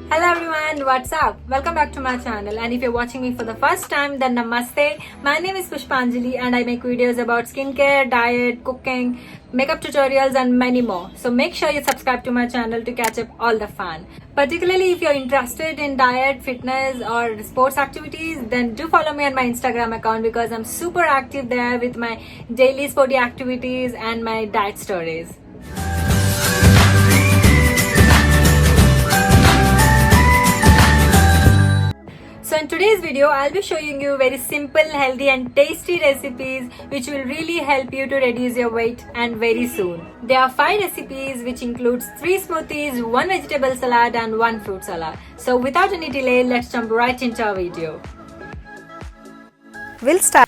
Hello everyone, what's up? Welcome back to my channel, and if you're watching me for the first time then namaste. My name is Pushpanjali and I make videos about skincare, diet, cooking, makeup tutorials and many more. So make sure you subscribe to my channel to catch up all the fun. Particularly if you're interested in diet, fitness or sports activities, then do follow me on my Instagram account because I'm super active there with my daily sporty activities and my diet stories. So in today's video, I'll be showing you very simple, healthy and tasty recipes which will really help you to reduce your weight and very soon. There are 5 recipes which includes 3 smoothies, 1 vegetable salad and 1 fruit salad. So without any delay, let's jump right into our video. We'll start.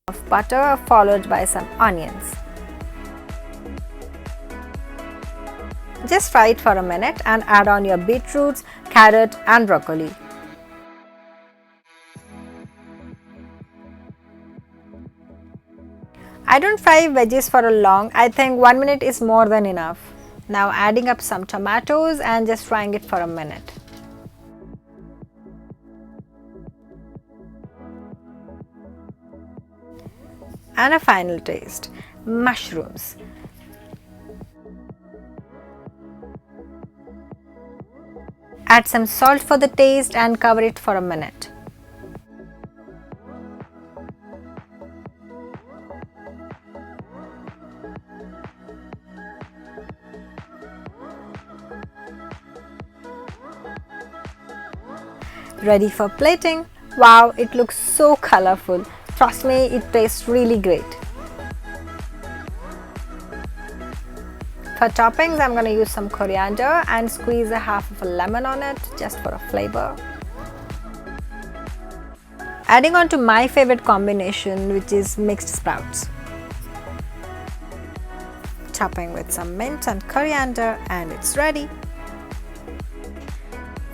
of butter followed by some onions. Just fry it for a minute and add on your beetroots, carrot and broccoli. I don't fry veggies for a long, I think 1 minute is more than enough. Now adding up some tomatoes and just frying it for a minute. And a final taste, mushrooms. Add some salt for the taste and cover it for a minute. Ready for plating. Wow, it looks so colorful. Trust me, it tastes really great. For toppings, I'm going to use some coriander and squeeze a half of a lemon on it just for a flavor. Adding on to my favorite combination, which is mixed sprouts. Topping with some mint and coriander, and it's ready.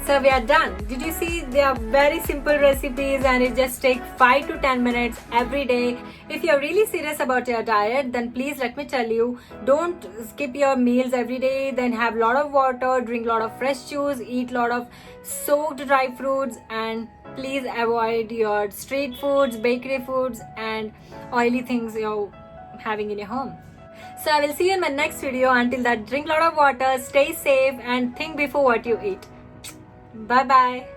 So we are done. Did you see? They are very simple recipes and it just takes 5 to 10 minutes every day. If you're really serious about your diet, then please let me tell you, don't skip your meals every day. Then have a lot of water, drink a lot of fresh juice, eat a lot of soaked dry fruits, and please avoid your street foods, bakery foods and oily things you're having in your home. So I will see you in my next video. Until that, drink a lot of water, stay safe and think before what you eat. Bye bye.